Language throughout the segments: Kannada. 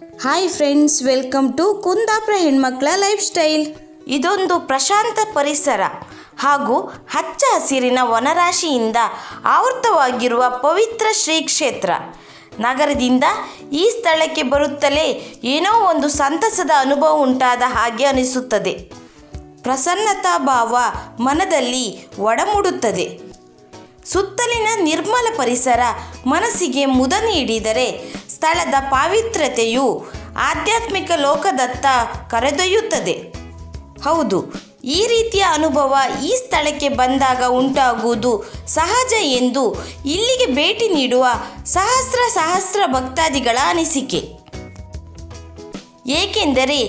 Hi friends, welcome to Kundapura ಹೆಣ್ಮಕ್ಳ ಲೈಫ್ ಸ್ಟೈಲ್. ಇದೊಂದು ಪ್ರಶಾಂತ ಪರಿಸರ ಹಾಗೂ ಹಚ್ಚ ಹಸಿರಿನ ವನರಾಶಿಯಿಂದ ಆವೃತವಾಗಿರುವ ಪವಿತ್ರ ಶ್ರೀ ಕ್ಷೇತ್ರ. ನಗರದಿಂದ ಈ ಸ್ಥಳಕ್ಕೆ ಬರುತ್ತಲೇ ಏನೋ ಒಂದು ಸಂತಸದ ಅನುಭವ ಉಂಟಾದ ಹಾಗೆ ಅನಿಸುತ್ತದೆ. ಪ್ರಸನ್ನತಾ ಭಾವ ಮನದಲ್ಲಿ ಒಡಮೂಡುತ್ತದೆ. ಸುತ್ತಲಿನ ನಿರ್ಮಲ ಪರಿಸರ ಮನಸ್ಸಿಗೆ ಮುದ ನೀಡಿದರೆ ಸ್ಥಳದ ಪಾವಿತ್ರ್ಯತೆಯು ಆಧ್ಯಾತ್ಮಿಕ ಲೋಕದತ್ತ ಕರೆದೊಯ್ಯುತ್ತದೆ. ಹೌದು, ಈ ರೀತಿಯ ಅನುಭವ ಈ ಸ್ಥಳಕ್ಕೆ ಬಂದಾಗ ಉಂಟಾಗುವುದು ಸಹಜ ಎಂದು ಇಲ್ಲಿಗೆ ಭೇಟಿ ನೀಡುವ ಸಹಸ್ರ ಭಕ್ತಾದಿಗಳ ಅನಿಸಿಕೆ. ಏಕೆಂದರೆ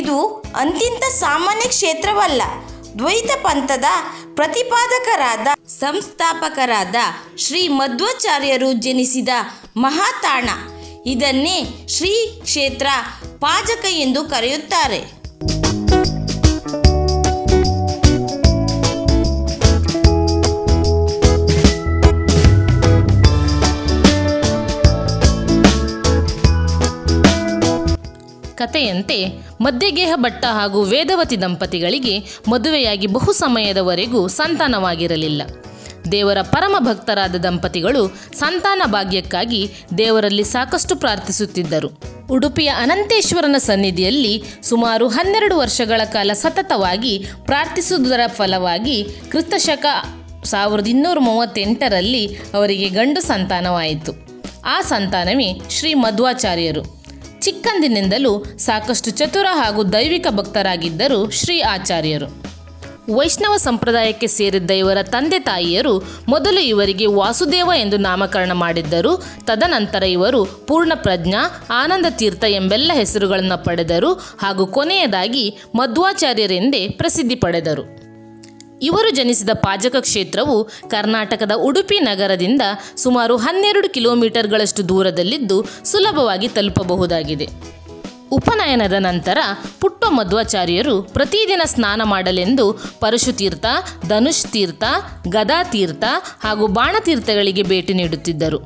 ಇದು ಅಂತಿಂತ ಸಾಮಾನ್ಯ ಕ್ಷೇತ್ರವಲ್ಲ. ದ್ವೈತ ಪಂಥದ ಪ್ರತಿಪಾದಕರಾದ ಸಂಸ್ಥಾಪಕರಾದ ಶ್ರೀ ಮಧ್ವಾಚಾರ್ಯರು ಜನಿಸಿದ ಮಹಾತಾಣ. ಇದನ್ನೇ ಶ್ರೀ ಕ್ಷೇತ್ರ ಪಾಜಕ ಎಂದು ಕರೆಯುತ್ತಾರೆ. ಕಥೆಯಂತೆ ಮಧ್ಯಗೇಹ ಭಟ್ಟ ಹಾಗೂ ವೇದವತಿ ದಂಪತಿಗಳಿಗೆ ಮದುವೆಯಾಗಿ ಬಹು ಸಮಯದವರೆಗೂ ಸಂತಾನವಾಗಿರಲಿಲ್ಲ. ದೇವರ ಪರಮ ಭಕ್ತರಾದ ದಂಪತಿಗಳು ಸಂತಾನ ಭಾಗ್ಯಕ್ಕಾಗಿ ದೇವರಲ್ಲಿ ಸಾಕಷ್ಟು ಪ್ರಾರ್ಥಿಸುತ್ತಿದ್ದರು. ಉಡುಪಿಯ ಅನಂತೇಶ್ವರನ ಸನ್ನಿಧಿಯಲ್ಲಿ ಸುಮಾರು 12 ವರ್ಷಗಳ ಕಾಲ ಸತತವಾಗಿ ಪ್ರಾರ್ಥಿಸುವುದರ ಫಲವಾಗಿ ಕ್ರಿಸ್ತಶಕ 1238ರಲ್ಲಿ ಅವರಿಗೆ ಗಂಡು ಸಂತಾನವಾಯಿತು. ಆ ಸಂತಾನವೇ ಶ್ರೀ ಮಧ್ವಾಚಾರ್ಯರು. ಚಿಕ್ಕಂದಿನಿಂದಲೂ ಸಾಕಷ್ಟು ಚತುರ ಹಾಗೂ ದೈವಿಕ ಭಕ್ತರಾಗಿದ್ದರು ಶ್ರೀ ಆಚಾರ್ಯರು. ವೈಷ್ಣವ ಸಂಪ್ರದಾಯಕ್ಕೆ ಸೇರಿದ್ದ ಇವರ ತಂದೆ ತಾಯಿಯರು ಮೊದಲು ಇವರಿಗೆ ವಾಸುದೇವ ಎಂದು ನಾಮಕರಣ ಮಾಡಿದ್ದರು. ತದನಂತರ ಇವರು ಪೂರ್ಣಪ್ರಜ್ಞಾ, ಆನಂದ ತೀರ್ಥ ಎಂಬೆಲ್ಲ ಹೆಸರುಗಳನ್ನು ಪಡೆದರು ಹಾಗೂ ಕೊನೆಯದಾಗಿ ಮಧ್ವಾಚಾರ್ಯರೆಂದೇ ಪ್ರಸಿದ್ಧಿ ಪಡೆದರು. ಇವರು ಜನಿಸಿದ ಪಾಜಕ ಕ್ಷೇತ್ರವು ಕರ್ನಾಟಕದ ಉಡುಪಿ ನಗರದಿಂದ ಸುಮಾರು 12 ಕಿಲೋಮೀಟರ್ಗಳಷ್ಟು ದೂರದಲ್ಲಿದ್ದು ಸುಲಭವಾಗಿ ತಲುಪಬಹುದಾಗಿದೆ. ಉಪನಯನದ ನಂತರ ಪುಟ್ಟ ಮಧ್ವಾಚಾರ್ಯರು ಪ್ರತಿದಿನ ಸ್ನಾನ ಮಾಡಲೆಂದು ಪರಶುತೀರ್ಥ, ಧನುಷ್ ತೀರ್ಥ, ಗದಾ ತೀರ್ಥ ಹಾಗೂ ಬಾಣತೀರ್ಥಗಳಿಗೆ ಭೇಟಿ ನೀಡುತ್ತಿದ್ದರು.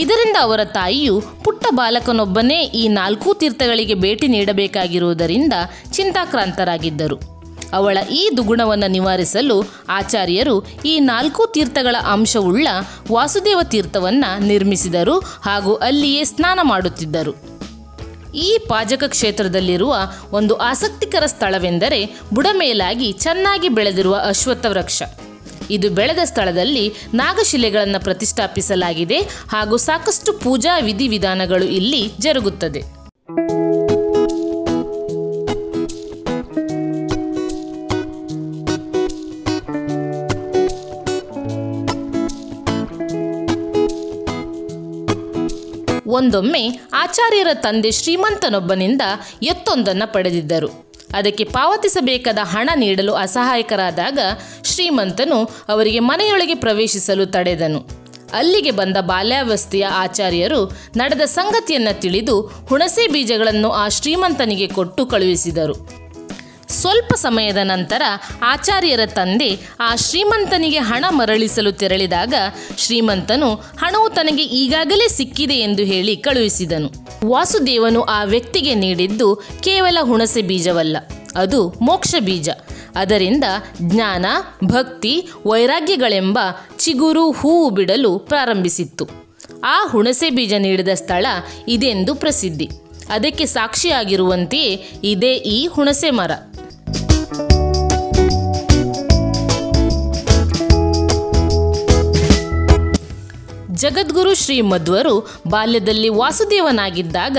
ಇದರಿಂದ ಅವರ ತಾಯಿಯು ಪುಟ್ಟ ಬಾಲಕನೊಬ್ಬನೇ ಈ 4 ತೀರ್ಥಗಳಿಗೆ ಭೇಟಿ ನೀಡಬೇಕಾಗಿರುವುದರಿಂದ ಚಿಂತಾಕ್ರಾಂತರಾಗಿದ್ದರು. ಅವಳ ಈ ದುಗುಣವನ್ನು ನಿವಾರಿಸಲು ಆಚಾರ್ಯರು ಈ 4 ತೀರ್ಥಗಳ ಅಂಶವುಳ್ಳ ವಾಸುದೇವ ತೀರ್ಥವನ್ನು ನಿರ್ಮಿಸಿದರು ಹಾಗೂ ಅಲ್ಲಿಯೇ ಸ್ನಾನ ಮಾಡುತ್ತಿದ್ದರು. ಈ ಪಾಜಕ ಕ್ಷೇತ್ರದಲ್ಲಿರುವ ಒಂದು ಆಸಕ್ತಿಕರ ಸ್ಥಳವೆಂದರೆ ಬುಡಮೇಲಾಗಿ ಚೆನ್ನಾಗಿ ಬೆಳೆದಿರುವ ಅಶ್ವತ್ಥ ವೃಕ್ಷ. ಇದು ಬೆಳೆದ ಸ್ಥಳದಲ್ಲಿ ನಾಗಶಿಲೆಗಳನ್ನು ಪ್ರತಿಷ್ಠಾಪಿಸಲಾಗಿದೆ ಹಾಗೂ ಸಾಕಷ್ಟು ಪೂಜಾ ವಿಧಿವಿಧಾನಗಳು ಇಲ್ಲಿ ಜರುಗುತ್ತದೆ. ಒಂದೊಮ್ಮೆ ಆಚಾರ್ಯರ ತಂದೆ ಶ್ರೀಮಂತನೊಬ್ಬನಿಂದ ಎತ್ತೊಂದನ್ನು ಪಡೆದಿದ್ದರು. ಅದಕ್ಕೆ ಪಾವತಿಸಬೇಕಾದ ಹಣ ನೀಡಲು ಅಸಹಾಯಕರಾದಾಗ ಶ್ರೀಮಂತನು ಅವರಿಗೆ ಮನೆಯೊಳಗೆ ಪ್ರವೇಶಿಸಲು ತಡೆದನು. ಅಲ್ಲಿಗೆ ಬಂದ ಬಾಲ್ಯಾವಸ್ಥೆಯ ಆಚಾರ್ಯರು ನಡೆದ ಸಂಗತಿಯನ್ನು ತಿಳಿದು ಹುಣಸೆ ಬೀಜಗಳನ್ನು ಆ ಶ್ರೀಮಂತನಿಗೆ ಕೊಟ್ಟು ಕಳುಹಿಸಿದರು. ಸ್ವಲ್ಪ ಸಮಯದ ನಂತರ ಆಚಾರ್ಯರ ತಂದೆ ಆ ಶ್ರೀಮಂತನಿಗೆ ಹಣ ಮರಳಿಸಲು ತೆರಳಿದಾಗ ಶ್ರೀಮಂತನು ಹಣವು ತನಗೆ ಈಗಾಗಲೇ ಸಿಕ್ಕಿದೆ ಎಂದು ಹೇಳಿ ಕಳುಹಿಸಿದನು. ವಾಸುದೇವನು ಆ ವ್ಯಕ್ತಿಗೆ ನೀಡಿದ್ದು ಕೇವಲ ಹುಣಸೆ ಬೀಜವಲ್ಲ, ಅದು ಮೋಕ್ಷ ಬೀಜ. ಅದರಿಂದ ಜ್ಞಾನ, ಭಕ್ತಿ, ವೈರಾಗ್ಯಗಳೆಂಬ ಚಿಗುರು ಹೂವು ಬಿಡಲು ಪ್ರಾರಂಭಿಸಿತ್ತು. ಆ ಹುಣಸೆ ಬೀಜ ನೀಡಿದ ಸ್ಥಳ ಇದೆಂದು ಪ್ರಸಿದ್ಧಿ. ಅದಕ್ಕೆ ಸಾಕ್ಷಿಯಾಗಿರುವಂತೆಯೇ ಇದೇ ಈ ಹುಣಸೆ ಮರ. ಜಗದ್ಗುರು ಶ್ರೀ ಮಧ್ವರು ಬಾಲ್ಯದಲ್ಲಿ ವಾಸುದೇವನಾಗಿದ್ದಾಗ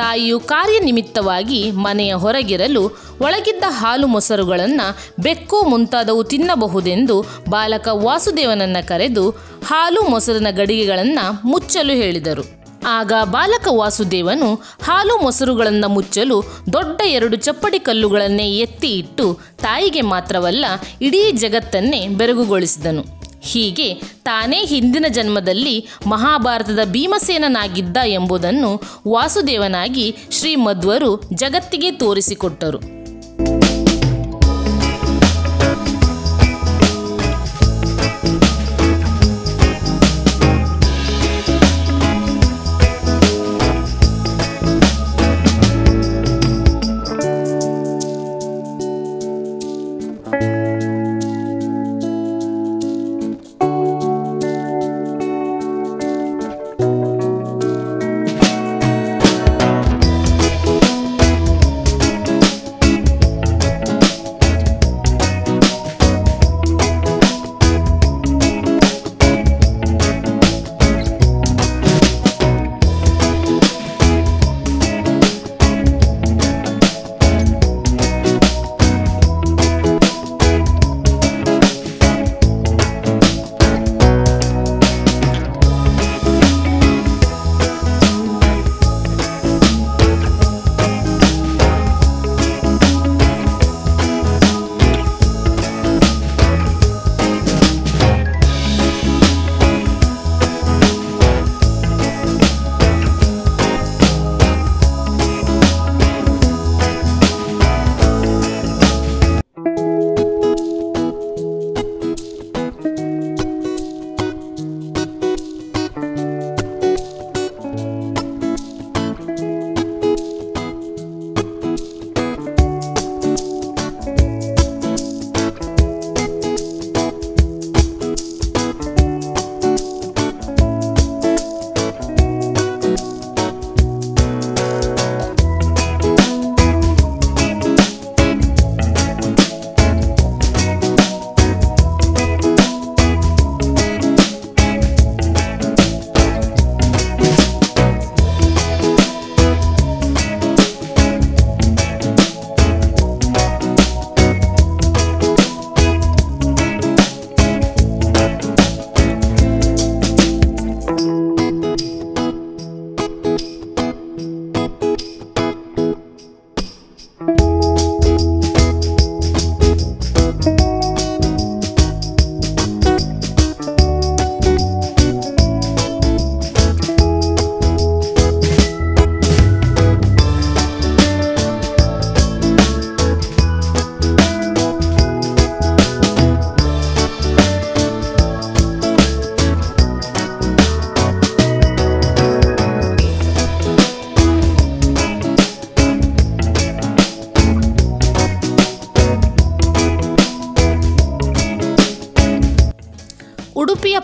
ತಾಯಿಯು ಕಾರ್ಯನಿಮಿತ್ತವಾಗಿ ಮನೆಯ ಹೊರಗಿರಲು ಒಳಗಿದ್ದ ಹಾಲು ಮೊಸರುಗಳನ್ನು ಬೆಕ್ಕು ಮುಂತಾದವು ತಿನ್ನಬಹುದೆಂದು ಬಾಲಕ ವಾಸುದೇವನನ್ನು ಕರೆದು ಹಾಲು ಮೊಸರಿನ ಗಡಿಗೆಗಳನ್ನು ಮುಚ್ಚಲು ಹೇಳಿದರು. ಆಗ ಬಾಲಕ ವಾಸುದೇವನು ಹಾಲು ಮೊಸರುಗಳನ್ನು ಮುಚ್ಚಲು ದೊಡ್ಡ 2 ಚಪ್ಪಡಿ ಕಲ್ಲುಗಳನ್ನೇ ಎತ್ತಿ ಇಟ್ಟು ತಾಯಿಗೆ ಮಾತ್ರವಲ್ಲ ಇಡೀ ಜಗತ್ತನ್ನೇ ಬೆರಗುಗೊಳಿಸಿದನು. ಹೀಗೆ ತಾನೇ ಹಿಂದಿನ ಜನ್ಮದಲ್ಲಿ ಮಹಾಭಾರತದ ಭೀಮಸೇನನಾಗಿದ್ದ ಎಂಬುದನ್ನು ವಾಸುದೇವನಾಗಿ ಶ್ರೀ ಮಧ್ವರು ಜಗತ್ತಿಗೆ ತೋರಿಸಿಕೊಟ್ಟರು.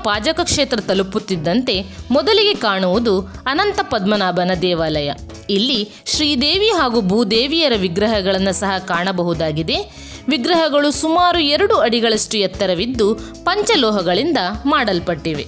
ಪಾಜಕ ಕ್ಷೇತ್ರ ತಲುಪುತ್ತಿದ್ದಂತೆ ಮೊದಲಿಗೆ ಕಾಣುವುದು ಅನಂತ ಪದ್ಮನಾಭನ ದೇವಾಲಯ. ಇಲ್ಲಿ ಶ್ರೀದೇವಿ ಹಾಗೂ ಭೂದೇವಿಯರ ವಿಗ್ರಹಗಳನ್ನು ಸಹ ಕಾಣಬಹುದಾಗಿದೆ. ವಿಗ್ರಹಗಳು ಸುಮಾರು 2 ಅಡಿಗಳಷ್ಟು ಎತ್ತರವಿದ್ದು ಪಂಚಲೋಹಗಳಿಂದ ಮಾಡಲ್ಪಟ್ಟಿವೆ.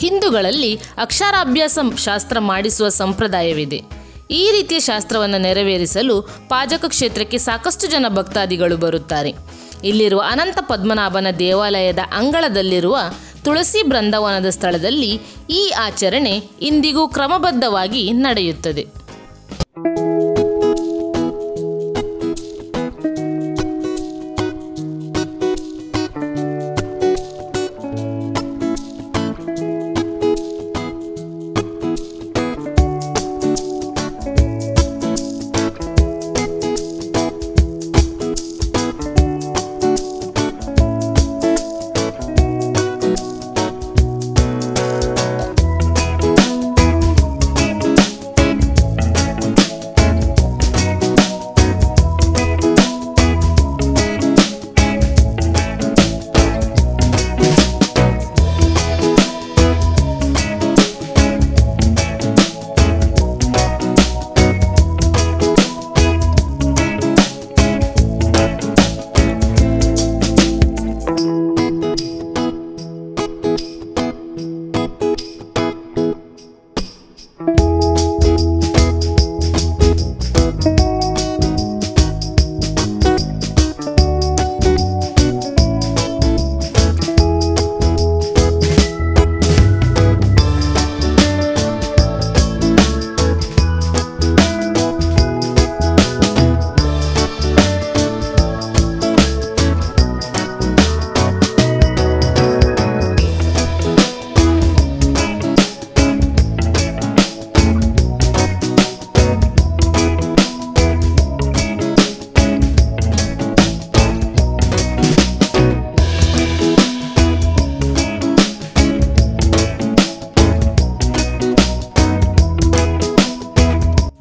ಹಿಂದೂಗಳಲ್ಲಿ ಅಕ್ಷರಾಭ್ಯಾಸ ಶಾಸ್ತ್ರ ಮಾಡಿಸುವ ಸಂಪ್ರದಾಯವಿದೆ. ಈ ರೀತಿಯ ಶಾಸ್ತ್ರವನ್ನು ನೆರವೇರಿಸಲು ಪಾಜಕ ಕ್ಷೇತ್ರಕ್ಕೆ ಸಾಕಷ್ಟು ಜನ ಭಕ್ತಾದಿಗಳು ಬರುತ್ತಾರೆ. ಇಲ್ಲಿರುವ ಅನಂತ ಪದ್ಮನಾಭನ ದೇವಾಲಯದ ಅಂಗಳದಲ್ಲಿರುವ ತುಳಸಿ ಬೃಂದಾವನದ ಸ್ಥಳದಲ್ಲಿ ಈ ಆಚರಣೆ ಇಂದಿಗೂ ಕ್ರಮಬದ್ಧವಾಗಿ ನಡೆಯುತ್ತದೆ.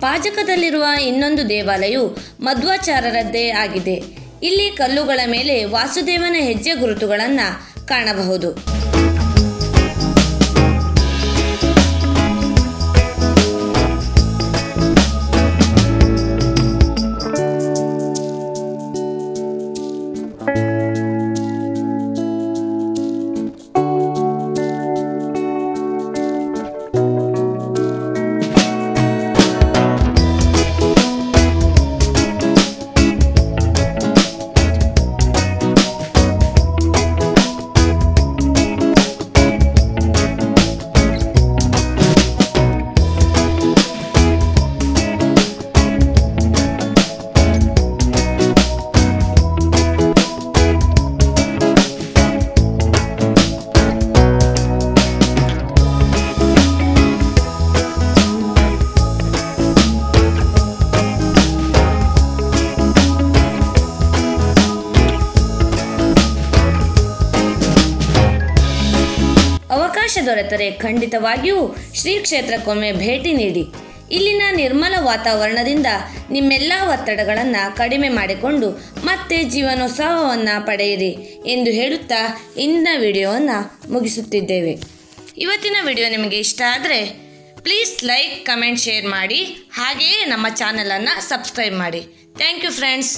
ಪಾಜಕದಲ್ಲಿರುವ ಇನ್ನೊಂದು ದೇವಾಲಯವು ಮಧ್ವಾಚಾರ್ಯರದ್ದೇ ಆಗಿದೆ. ಇಲ್ಲಿ ಕಲ್ಲುಗಳ ಮೇಲೆ ವಾಸುದೇವನ ಹೆಜ್ಜೆ ಗುರುತುಗಳನ್ನು ಕಾಣಬಹುದು. ಅವಕಾಶ ದೊರೆತರೆ ಖಂಡಿತವಾಗಿಯೂ ಶ್ರೀ ಕ್ಷೇತ್ರಕ್ಕೊಮ್ಮೆ ಭೇಟಿ ನೀಡಿ. ಇಲ್ಲಿನ ನಿರ್ಮಲ ವಾತಾವರಣದಿಂದ ನಿಮ್ಮೆಲ್ಲ ಒತ್ತಡಗಳನ್ನು ಕಡಿಮೆ ಮಾಡಿಕೊಂಡು ಮತ್ತೆ ಜೀವನೋತ್ಸವವನ್ನು ಪಡೆಯಿರಿ ಎಂದು ಹೇಳುತ್ತಾ ಇಂದಿನ ವಿಡಿಯೋವನ್ನು ಮುಗಿಸುತ್ತಿದ್ದೇವೆ. ಇವತ್ತಿನ ವಿಡಿಯೋ ನಿಮಗೆ ಇಷ್ಟ ಆದರೆ ಪ್ಲೀಸ್ ಲೈಕ್, ಕಮೆಂಟ್, ಶೇರ್ ಮಾಡಿ. ಹಾಗೆಯೇ ನಮ್ಮ ಚಾನಲನ್ನು ಸಬ್ಸ್ಕ್ರೈಬ್ ಮಾಡಿ. Thank you friends.